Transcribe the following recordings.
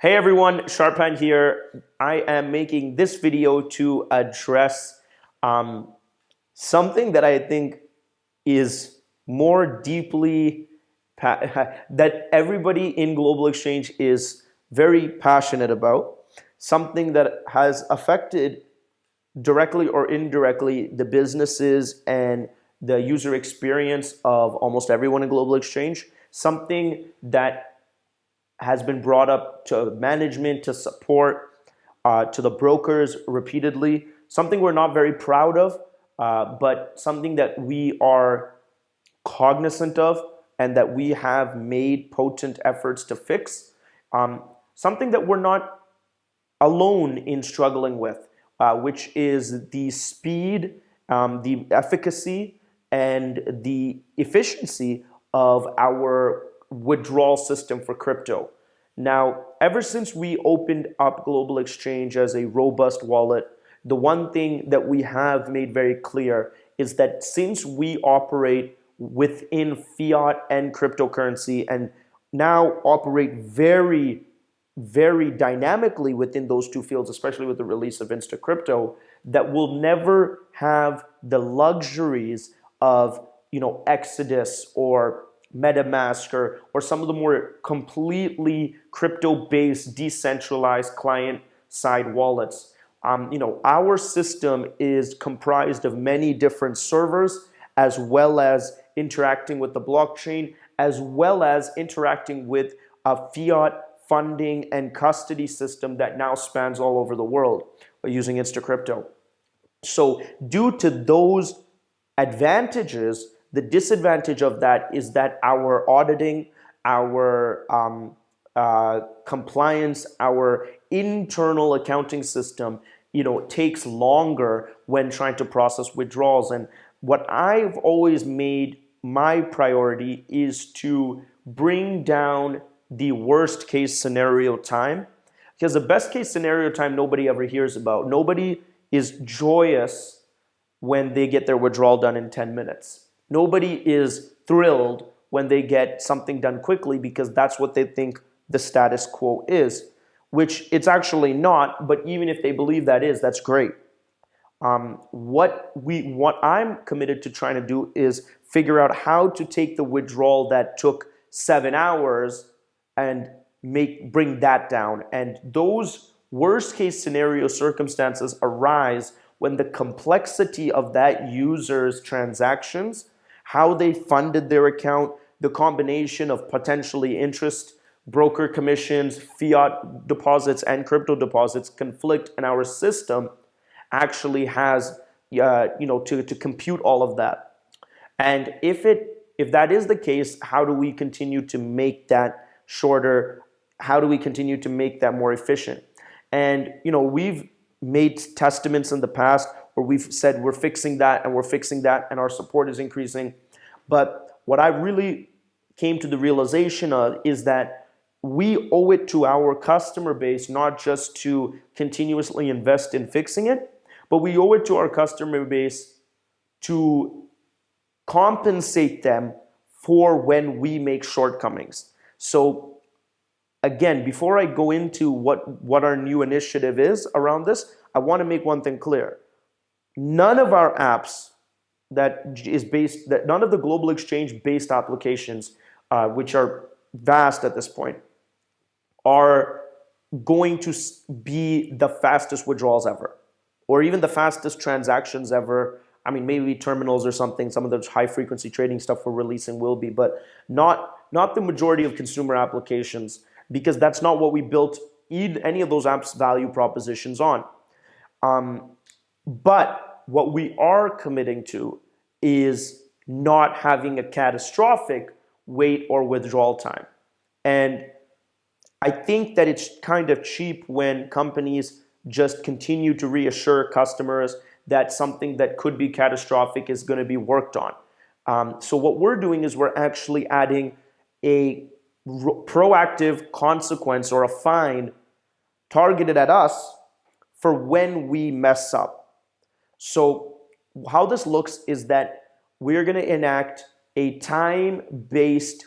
Hey everyone, Sharpan here. I am making this video to address something that I think is more deeply that everybody in global exchange is very passionate about, something that has affected directly or indirectly the businesses and the user experience of almost everyone in global exchange, something that has been brought up to management, to support, to the brokers repeatedly. Something we're not very proud of, but something that we are cognizant of and that we have made potent efforts to fix. Something that we're not alone in struggling with, which is the speed, the efficacy, and the efficiency of our withdrawal system for crypto. Now, ever since we opened up Global Exchange as a robust wallet, the one thing that we have made very clear is that since we operate within fiat and cryptocurrency and now operate very, very dynamically within those two fields, especially with the release of Insta Crypto, that we'll never have the luxuries of, Exodus or MetaMask or some of the more completely crypto-based, decentralized client-side wallets. Our system is comprised of many different servers, as well as interacting with the blockchain, as well as interacting with a fiat funding and custody system that now spans all over the world using Instacrypto. So due to those advantages, the disadvantage of that is that our auditing, our compliance, our internal accounting system, takes longer when trying to process withdrawals. And what I've always made my priority is to bring down the worst case scenario time, because the best case scenario time nobody ever hears about. Nobody is joyous when they get their withdrawal done in 10 minutes. Nobody is thrilled when they get something done quickly because that's what they think the status quo is, which it's actually not, but even if they believe that is, that's great. What I'm committed to trying to do is figure out how to take the withdrawal that took 7 hours and bring that down. And those worst case scenario circumstances arise when the complexity of that user's transactions, how they funded their account, the combination of potentially interest, broker commissions, fiat deposits, and crypto deposits conflict, and our system actually has, to compute all of that. And if that is the case, how do we continue to make that shorter? How do we continue to make that more efficient? And we've made testaments in the past where we've said we're fixing that and we're fixing that and our support is increasing. But what I really came to the realization of is that we owe it to our customer base not just to continuously invest in fixing it, but we owe it to our customer base to compensate them for when we make shortcomings. So again, before I go into what our new initiative is around this, I want to make one thing clear. None of our apps none of the global exchange based applications, which are vast at this point, are going to be the fastest withdrawals ever, or even the fastest transactions ever. I mean, maybe terminals or something, some of those high frequency trading stuff we're releasing will be, but not the majority of consumer applications, because that's not what we built any of those apps value propositions on. But what we are committing to is not having a catastrophic wait or withdrawal time. And I think that it's kind of cheap when companies just continue to reassure customers that something that could be catastrophic is going to be worked on. So what we're doing is we're actually adding a proactive consequence or a fine targeted at us for when we mess up. So how this looks is that we're going to enact a time-based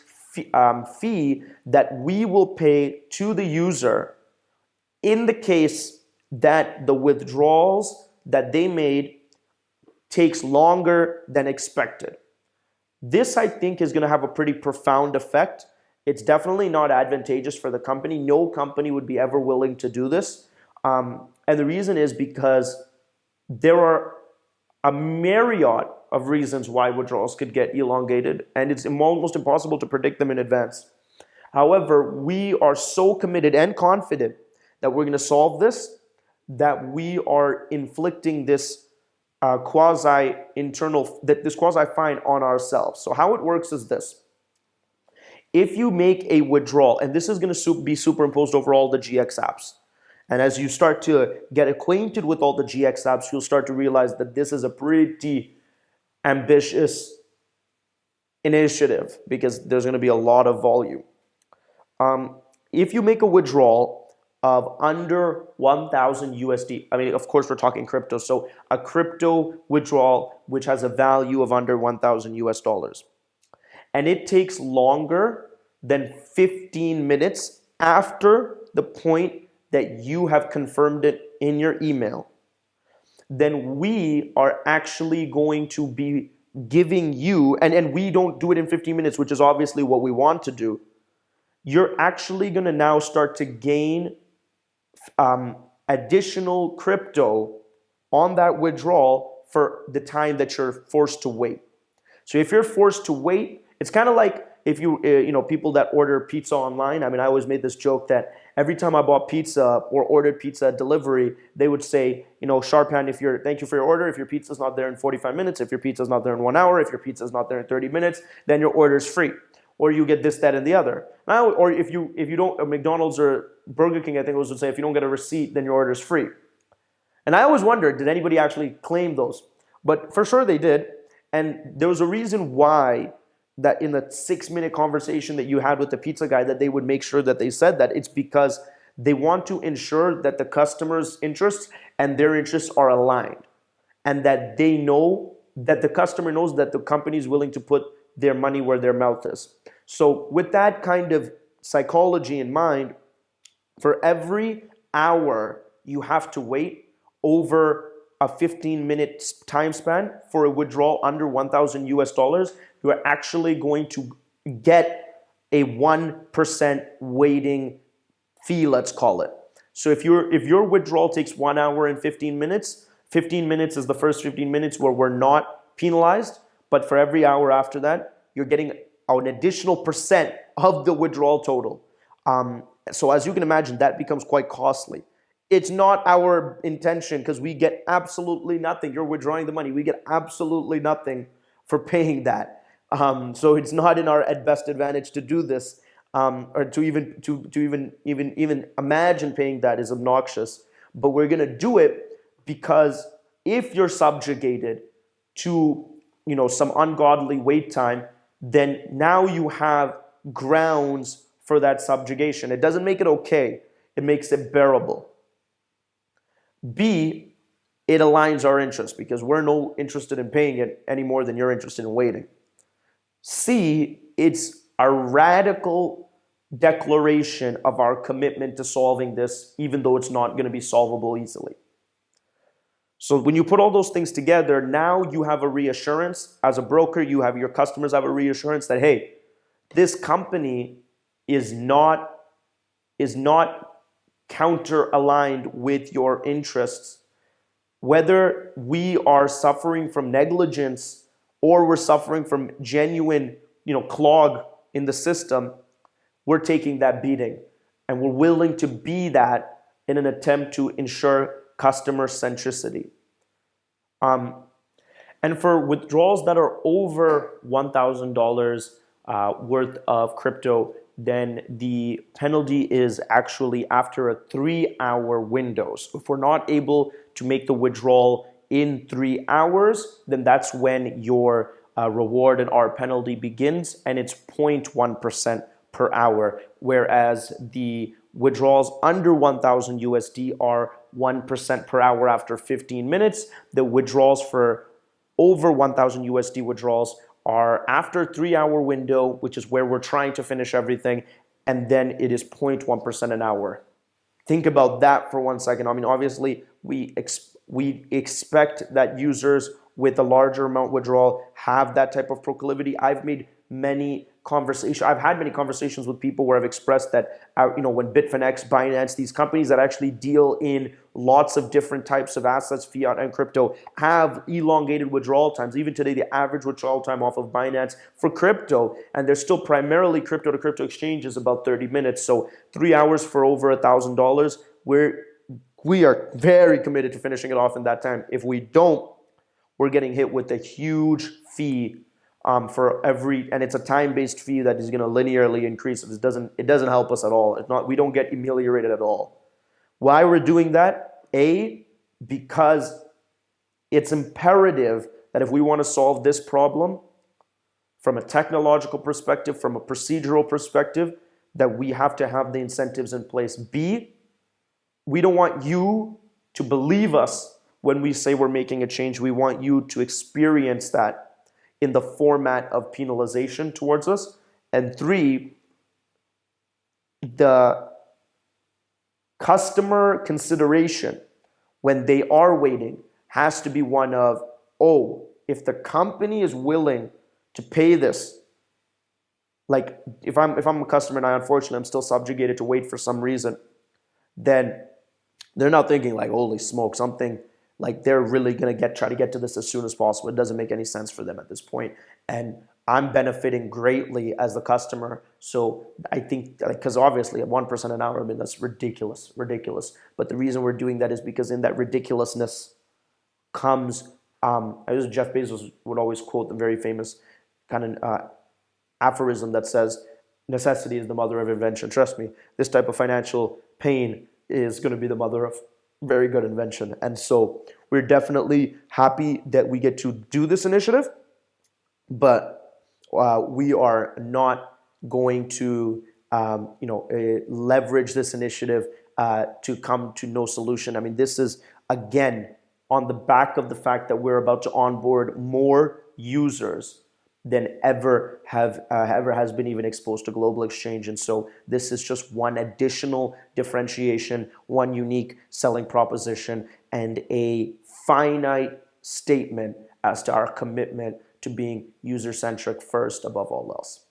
fee that we will pay to the user in the case that the withdrawals that they made takes longer than expected. This, I think, is going to have a pretty profound effect. It's definitely not advantageous for the company. No company would be ever willing to do this. And the reason is because there are a myriad of reasons why withdrawals could get elongated, and it's almost impossible to predict them in advance. However, we are so committed and confident that we're going to solve this, that we are inflicting this this quasi-fine on ourselves. So how it works is this. If you make a withdrawal, and this is going to be superimposed over all the GX apps, and as you start to get acquainted with all the GX apps, you'll start to realize that this is a pretty ambitious initiative because there's going to be a lot of volume. If you make a withdrawal of under 1,000 USD, I mean, of course, we're talking crypto, so a crypto withdrawal which has a value of under 1,000 US dollars, and it takes longer than 15 minutes after the point that you have confirmed it in your email, then we are actually going to be giving you, and we don't do it in 15 minutes, which is obviously what we want to do. You're actually going to now start to gain additional crypto on that withdrawal for the time that you're forced to wait. So if you're forced to wait, it's kind of like if you people that order pizza online. I mean, I always made this joke that every time I bought pizza or ordered pizza delivery, they would say, Sharpan, thank you for your order. If your pizza's not there in 45 minutes, if your pizza's not there in 1 hour, if your pizza's not there in 30 minutes, then your order's free. Or you get this, that, and the other. Now, or if you don't, McDonald's or Burger King, I think it was would say, if you don't get a receipt, then your order is free. And I always wondered, did anybody actually claim those? But for sure they did. And there was a reason why that in the 6-minute conversation that you had with the pizza guy that they would make sure that they said that. It's because they want to ensure that the customer's interests and their interests are aligned, and that they know that the customer knows that the company is willing to put their money where their mouth is. So with that kind of psychology in mind, for every hour you have to wait over a 15-minute time span for a withdrawal under 1,000 US dollars, you are actually going to get a 1% waiting fee, let's call it. So if your withdrawal takes 1 hour and 15 minutes, 15 minutes is the first 15 minutes where we're not penalized, but for every hour after that, you're getting an additional percent of the withdrawal total. So as you can imagine, that becomes quite costly. It's not our intention because we get absolutely nothing. You're withdrawing the money. We get absolutely nothing for paying that. So it's not in our at best advantage to do this, or to even imagine paying that is obnoxious. But we're gonna do it because if you're subjugated to some ungodly wait time, then now you have grounds for that subjugation. It doesn't make it okay. It makes it bearable. B, it aligns our interests because we're no interested in paying it any more than you're interested in waiting. C, it's a radical declaration of our commitment to solving this, even though it's not going to be solvable easily. So when you put all those things together, now you have a reassurance. As a broker, your customers have a reassurance that, hey, this company is not counter-aligned with your interests. Whether we are suffering from negligence or we're suffering from genuine, clog in the system, we're taking that beating. And we're willing to be that in an attempt to ensure customer centricity. And for withdrawals that are over $1,000 worth of crypto, then the penalty is actually after a 3-hour window. So if we're not able to make the withdrawal in 3 hours, then that's when your reward and our penalty begins, and it's 0.1% per hour, whereas the withdrawals under 1,000 USD are 1% per hour after 15 minutes. The withdrawals for over 1,000 USD withdrawals are after 3-hour window, which is where we're trying to finish everything, and then it is 0.1% an hour. think about that for 1 second. I mean, obviously, we expect that users with a larger amount withdrawal have that type of proclivity. I've had many conversations with people where I've expressed that, when Bitfinex, Binance, these companies that actually deal in lots of different types of assets, fiat and crypto, have elongated withdrawal times. Even today, the average withdrawal time off of Binance for crypto, and they're still primarily crypto to crypto exchange, is about 30 minutes. So 3 hours for over $1,000. We are very committed to finishing it off in that time. If we don't, we're getting hit with a huge fee for every, and it's a time-based fee that is going to linearly increase. It doesn't help us at all. We don't get ameliorated at all. Why we're doing that? Because it's imperative that if we want to solve this problem from a technological perspective, from a procedural perspective, that we have to have the incentives in place. B, we don't want you to believe us when we say we're making a change. We want you to experience that in the format of penalization towards us. And 3, the customer consideration when they are waiting has to be one of, oh, if the company is willing to pay this, like if I'm a customer and unfortunately I'm still subjugated to wait for some reason, then they're not thinking like, holy smoke, something like they're really going to try to get to this as soon as possible. It doesn't make any sense for them at this point. And I'm benefiting greatly as the customer. So I think, because obviously at 1% an hour, I mean, that's ridiculous. But the reason we're doing that is because in that ridiculousness comes, Jeff Bezos would always quote the very famous kind of aphorism that says, necessity is the mother of invention. Trust me, this type of financial pain is going to be the mother of very good invention. And so we're definitely happy that we get to do this initiative, but we are not going to leverage this initiative to come to no solution. I mean, this is, again, on the back of the fact that we're about to onboard more users than ever has been even exposed to global exchange. And so this is just one additional differentiation, one unique selling proposition, and a finite statement as to our commitment to being user-centric first above all else.